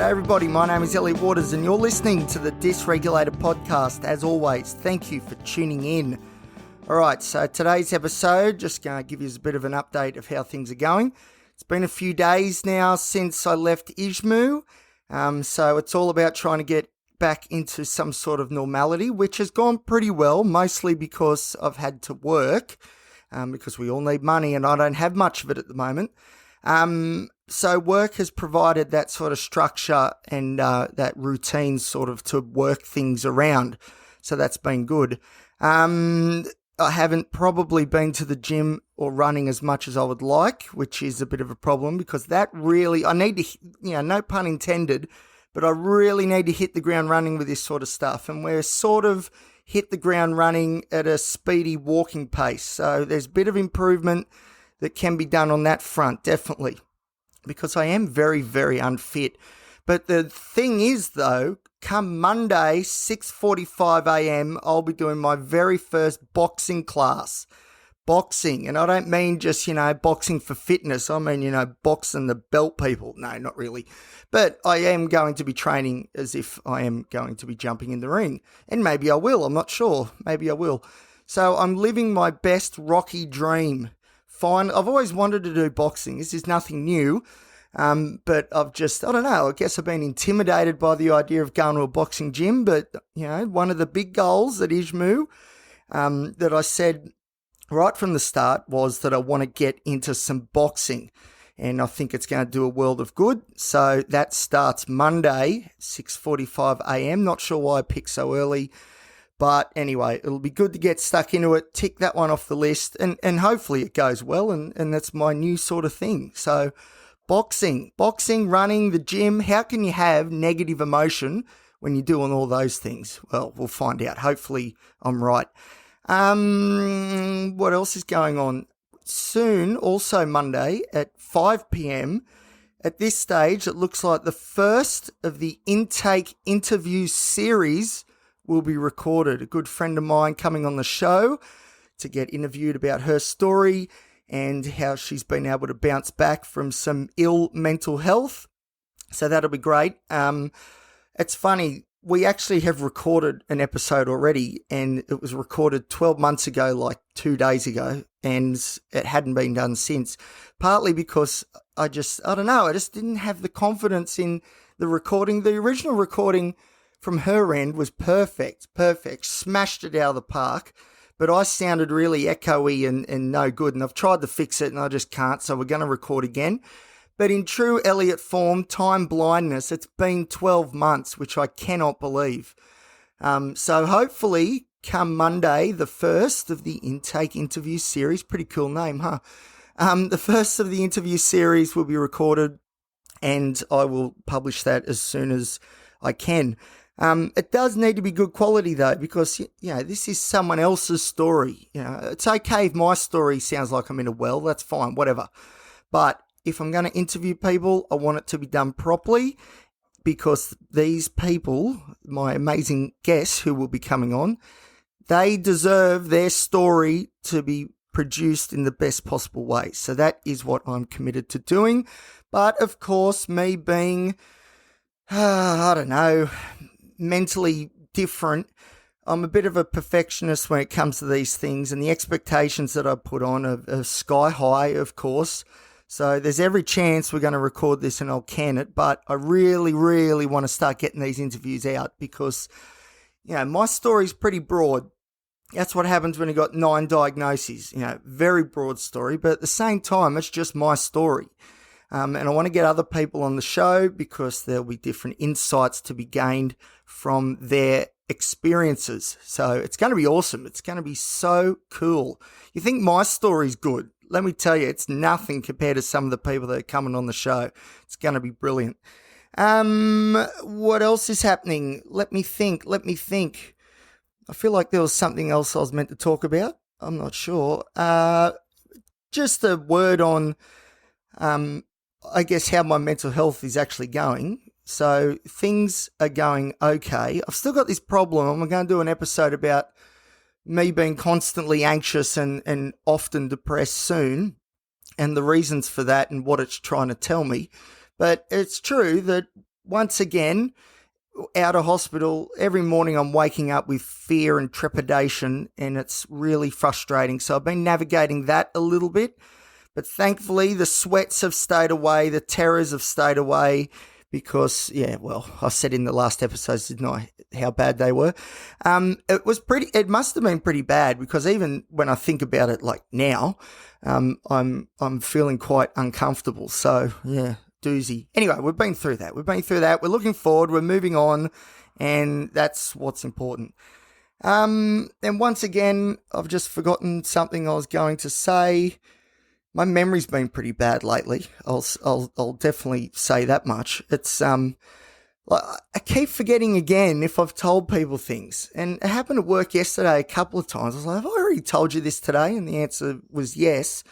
G'day everybody, my name is Elliot Waters and you're listening to the Dysregulated podcast. As always, thank you for tuning in. Alright, so today's episode, just going to give you a bit of an update of how things are going. It's been a few days now since I left Izmu, so it's all about trying to get back into some sort of normality, which has gone pretty well, mostly because I've had to work, because we all need money and I don't have much of it at the moment. So work has provided that sort of structure and that routine sort of to work things around. So that's been good. I haven't probably been to the gym or running as much as I would like, which is a bit of a problem because that really, I need to, no pun intended, but I really need to hit the ground running with this sort of stuff. And we're sort of hit the ground running at a speedy walking pace. So there's a bit of improvement that can be done on that front, definitely, because I am very, very unfit. But the thing is, though, come Monday, 6:45 a.m., I'll be doing my very first boxing class. Boxing, and I don't mean just, boxing for fitness. I mean, boxing the belt people. No, not really. But I am going to be training as if I am going to be jumping in the ring. And maybe I will, I'm not sure. Maybe I will. So I'm living my best Rocky dream. Fine. I've always wanted to do boxing. This is nothing new. But I've just, I don't know, I guess I've been intimidated by the idea of going to a boxing gym. But, one of the big goals at Izmu that I said right from the start was that I want to get into some boxing. And I think it's going to do a world of good. So that starts Monday, 6:45 a.m. Not sure why I picked so early. But anyway, it'll be good to get stuck into it, tick that one off the list, and hopefully it goes well, and that's my new sort of thing. So boxing, running, the gym, how can you have negative emotion when you're doing all those things? Well, we'll find out. Hopefully I'm right. What else is going on? Soon, also Monday at 5 p.m, at this stage, it looks like the first of the intake interview series will be recorded. A good friend of mine coming on the show to get interviewed about her story and how she's been able to bounce back from some ill mental health. So that'll be great. It's funny, we actually have recorded an episode already, and it was recorded 12 months ago, like 2 days ago, and it hadn't been done since. Partly because I just didn't have the confidence in the recording. The original recording from her end was perfect, smashed it out of the park, but I sounded really echoey and no good, and I've tried to fix it and I just can't, so we're going to record again. But in true Elliot form, time blindness, it's been 12 months, which I cannot believe. So hopefully, come Monday, the first of the intake interview series, pretty cool name, huh? The first of the interview series will be recorded, and I will publish that as soon as I can. It does need to be good quality though, because, this is someone else's story. It's okay if my story sounds like I'm in a well, that's fine, whatever. But if I'm going to interview people, I want it to be done properly, because these people, my amazing guests who will be coming on, they deserve their story to be produced in the best possible way. So that is what I'm committed to doing. But of course, me being, mentally different, I'm a bit of a perfectionist when it comes to these things, and the expectations that I put on are sky high, of course. So there's every chance we're going to record this and I'll can it, but I really, really want to start getting these interviews out because, my story's pretty broad. That's what happens when you've got 9 diagnoses, very broad story, but at the same time, it's just my story. And I want to get other people on the show because there'll be different insights to be gained from their experiences. So it's going to be awesome. It's going to be so cool. You think my story's good? Let me tell you, it's nothing compared to some of the people that are coming on the show. It's going to be brilliant. What else is happening? Let me think. I feel like there was something else I was meant to talk about. I'm not sure. Just a word on, I guess, how my mental health is actually going. So things are going okay. I've still got this problem. I'm going to do an episode about me being constantly anxious and often depressed soon, and the reasons for that and what it's trying to tell me. But it's true that once again, out of hospital, every morning I'm waking up with fear and trepidation, and it's really frustrating. So I've been navigating that a little bit, but thankfully the sweats have stayed away, the terrors have stayed away, because, I said in the last episodes, didn't I, how bad they were. It must have been pretty bad, because even when I think about it like now, I'm feeling quite uncomfortable. So yeah, doozy. Anyway, we've been through that. We're looking forward. We're moving on, and that's what's important. And once again, I've just forgotten something I was going to say. My memory's been pretty bad lately. I'll definitely say that much. It's I keep forgetting again if I've told people things, and it happened at work yesterday a couple of times. I was like, have I already told you this today? And the answer was yes,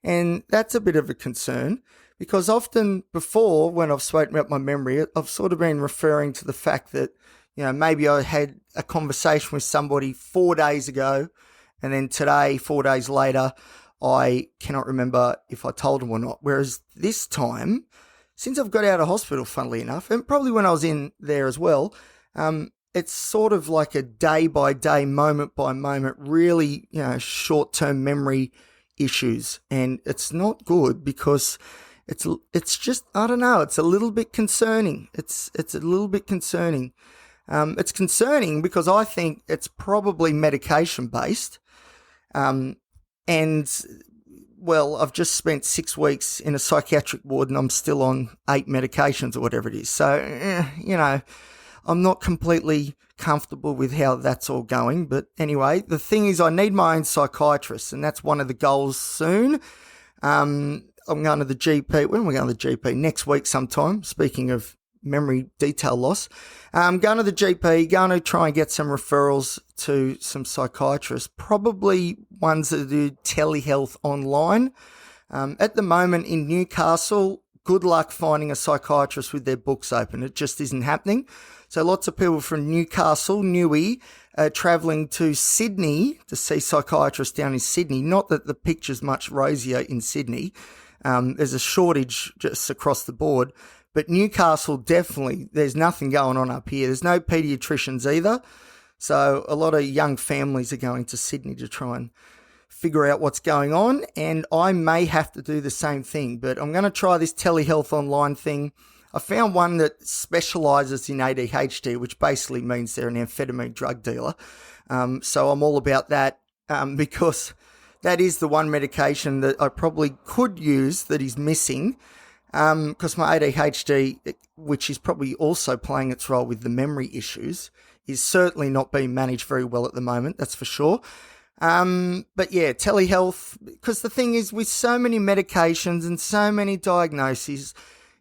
and that's a bit of a concern, because often before, when I've spoken about my memory, I've sort of been referring to the fact that, maybe I had a conversation with somebody 4 days ago, and then today, 4 days later, I cannot remember if I told them or not. Whereas this time, since I've got out of hospital, funnily enough, and probably when I was in there as well, it's sort of like a day by day, moment by moment, really, short-term memory issues. And it's not good, because it's just, I don't know, it's a little bit concerning. It's a little bit concerning. It's concerning because I think it's probably medication based. And, well, I've just spent 6 weeks in a psychiatric ward, and I'm still on 8 medications or whatever it is. So, I'm not completely comfortable with how that's all going. But anyway, the thing is, I need my own psychiatrist, and that's one of the goals soon. I'm going to the GP. When am I going to the GP? Next week sometime, speaking of memory detail loss. I'm going to the GP, going to try and get some referrals to some psychiatrists, probably ones that do telehealth online. At the moment in Newcastle, good luck finding a psychiatrist with their books open. It just isn't happening. So lots of people from Newcastle, Newey, are travelling to Sydney to see psychiatrists down in Sydney. Not that the picture's much rosier in Sydney. There's a shortage just across the board. But Newcastle, definitely, there's nothing going on up here. There's no paediatricians either. So a lot of young families are going to Sydney to try and figure out what's going on. And I may have to do the same thing. But I'm going to try this telehealth online thing. I found one that specialises in ADHD, which basically means they're an amphetamine drug dealer. So I'm all about that, because that is the one medication that I probably could use that is missing. Because my ADHD, which is probably also playing its role with the memory issues, is certainly not being managed very well at the moment, that's for sure. But yeah, telehealth, because the thing is, with so many medications and so many diagnoses,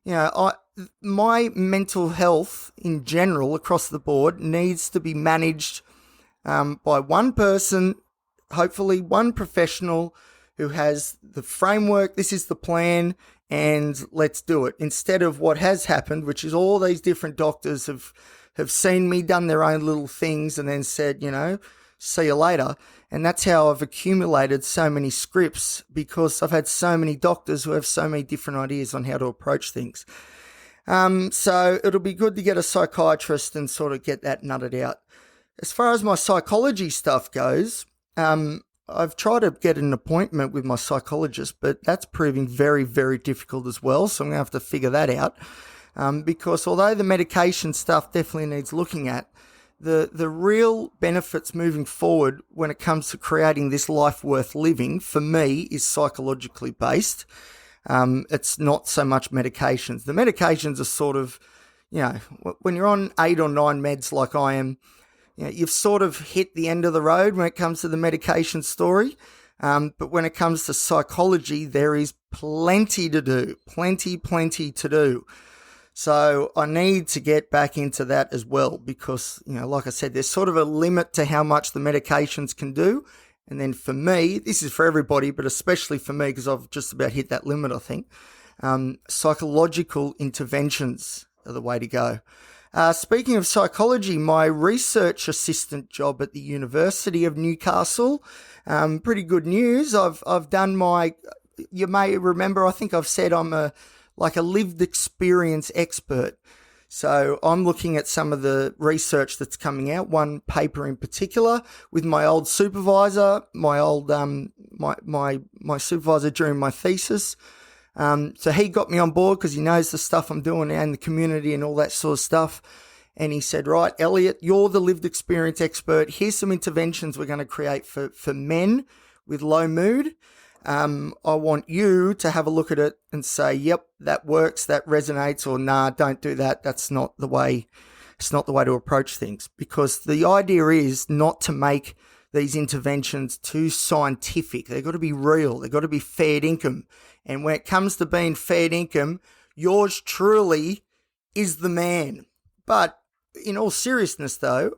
my mental health in general across the board needs to be managed by one person, hopefully one professional who has the framework, this is the plan, and let's do it. Instead of what has happened, which is all these different doctors have seen me, done their own little things, and then said, see you later. And that's how I've accumulated so many scripts, because I've had so many doctors who have so many different ideas on how to approach things. So it'll be good to get a psychiatrist and sort of get that nutted out. As far as my psychology stuff goes, I've tried to get an appointment with my psychologist, but that's proving very, very difficult as well. So I'm going to have to figure that out, because although the medication stuff definitely needs looking at, the real benefits moving forward when it comes to creating this life worth living, for me, is psychologically based. It's not so much medications. The medications are sort of, when you're on 8 or 9 meds like I am, you've sort of hit the end of the road when it comes to the medication story. But when it comes to psychology, there is plenty to do, plenty to do. So I need to get back into that as well, because, like I said, there's sort of a limit to how much the medications can do. And then for me, this is for everybody, but especially for me, because I've just about hit that limit, I think, psychological interventions are the way to go. Speaking of psychology, my research assistant job at the University of Newcastle, pretty good news. I've done you may remember, I think I've said I'm a lived experience expert. So I'm looking at some of the research that's coming out, one paper in particular with my old supervisor, my supervisor during my thesis. So he got me on board because he knows the stuff I'm doing and the community and all that sort of stuff. And he said, right, Elliot, you're the lived experience expert. Here's some interventions we're going to create for men with low mood. I want you to have a look at it and say, yep, that works, that resonates, or nah, don't do that. That's not the way. It's not the way to approach things, because the idea is not to make these interventions too scientific. They've got to be real. They've got to be fair income. And when it comes to being fair income, yours truly is the man. But in all seriousness, though,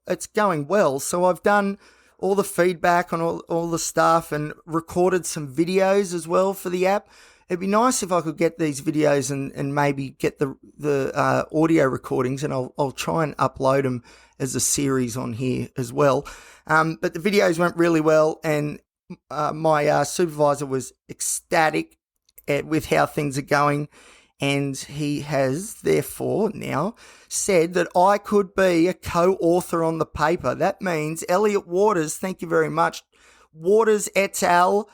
it's going well. So I've done all the feedback on all the stuff and recorded some videos as well for the app. It'd be nice if I could get these videos and maybe get the audio recordings, and I'll try and upload them as a series on here as well. But the videos went really well, and my supervisor was ecstatic with how things are going. And he has, therefore, now said that I could be a co-author on the paper. That means Elliot Waters, thank you very much, Waters et al.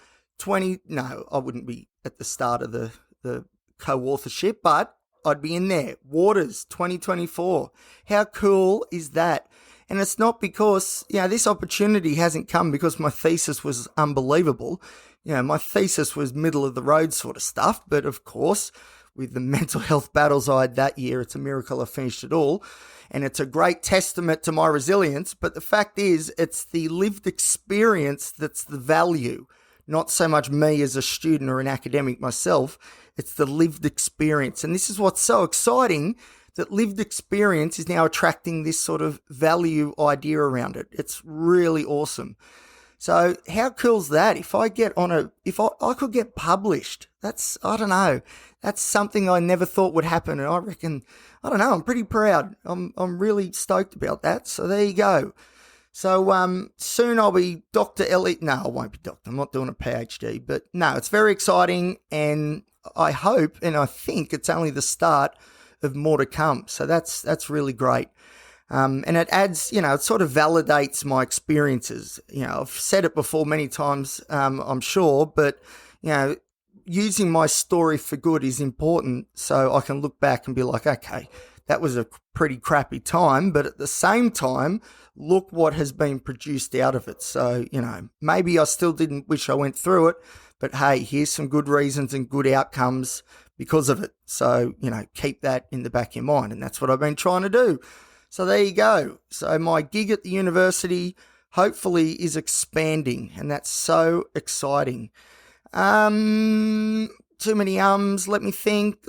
No, I wouldn't be at the start of the co-authorship, but I'd be in there. Waters 2024. How cool is that? And it's not because, this opportunity hasn't come because my thesis was unbelievable. My thesis was middle of the road sort of stuff, but of course, with the mental health battles I had that year, it's a miracle I finished it all. And it's a great testament to my resilience. But the fact is, it's the lived experience that's the value, not so much me as a student or an academic myself. It's the lived experience. And this is what's so exciting, that lived experience is now attracting this sort of value idea around it. It's really awesome. So how cool's that? If I could get published, I don't know. That's something I never thought would happen. And I reckon, I'm pretty proud. I'm really stoked about that. So there you go. So soon I'll be Dr. Elliot. No, I won't be doctor. I'm not doing a PhD, but no, it's very exciting. And I hope, and I think it's only the start of more to come. So that's really great. And it adds, it sort of validates my experiences. I've said it before many times, I'm sure, but, using my story for good is important, so I can look back and be like, okay, that was a pretty crappy time, but at the same time, look what has been produced out of it. So, maybe I still didn't wish I went through it, but hey, here's some good reasons and good outcomes because of it. So, keep that in the back of your mind, and that's what I've been trying to do. So there you go. So my gig at the university hopefully is expanding, and that's so exciting. Too many let me think.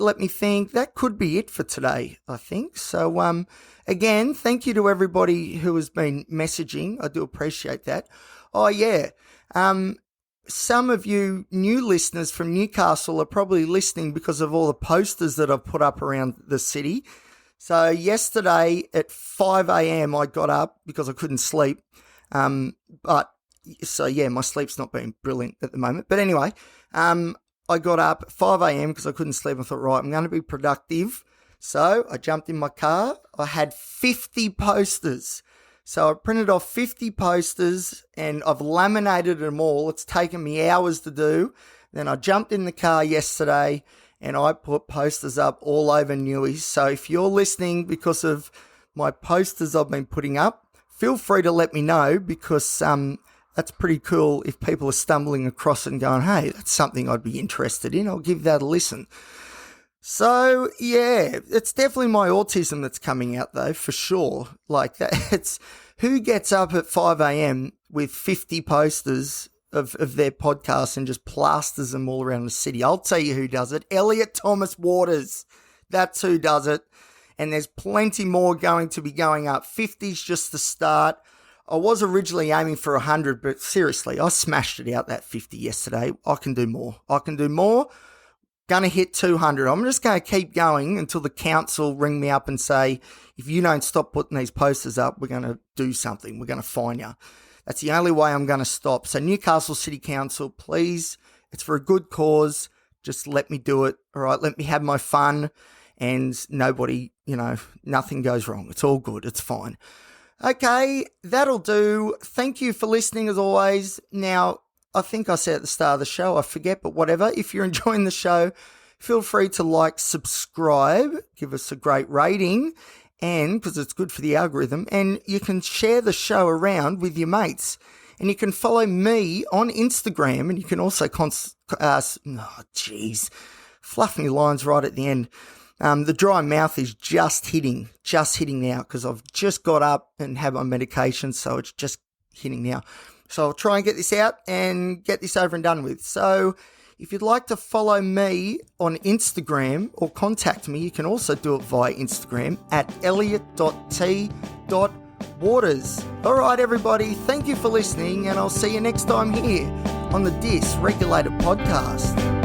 That could be it for today, I think. So again, thank you to everybody who has been messaging. I do appreciate that. Oh yeah. Some of you new listeners from Newcastle are probably listening because of all the posters that I've put up around the city. So yesterday at 5 a.m. I got up because I couldn't sleep. My sleep's not been brilliant at the moment. But anyway, I got up at 5 a.m. because I couldn't sleep. I thought, right, I'm going to be productive. So I jumped in my car. I had 50 posters. So I printed off 50 posters and I've laminated them all. It's taken me hours to do. Then I jumped in the car yesterday and I put posters up all over Newey. So if you're listening because of my posters I've been putting up, feel free to let me know, because that's pretty cool if people are stumbling across it and going, hey, that's something I'd be interested in. I'll give that a listen. So, yeah, it's definitely my autism that's coming out, though, for sure. Like, it's who gets up at 5 a.m. with 50 posters of their podcast and just plasters them all around the city. I'll tell you who does it. Elliot Thomas Waters. That's who does it. And there's plenty more going to be going up. 50's just the start. I was originally aiming for 100, but seriously, I smashed it out, that 50 yesterday. I can do more. Going to hit 200. I'm just going to keep going until the council ring me up and say, if you don't stop putting these posters up, we're going to do something. We're going to fine you. That's the only way I'm going to stop. So Newcastle City Council, please, it's for a good cause. Just let me do it. All right, let me have my fun. and nobody, nothing goes wrong. It's all good. It's fine. Okay, that'll do. Thank you for listening as always. Now, I think I said at the start of the show, I forget, but whatever. If you're enjoying the show, feel free to like, subscribe, give us a great rating, and because it's good for the algorithm, and you can share the show around with your mates. And you can follow me on Instagram, and you can also fluffing lines right at the end. The dry mouth is just hitting now because I've just got up and had my medication, so it's just hitting now. So I'll try and get this out and get this over and done with. So if you'd like to follow me on Instagram or contact me, you can also do it via Instagram at elliot.t.waters. All right, everybody, thank you for listening, and I'll see you next time here on the Dysregulated podcast.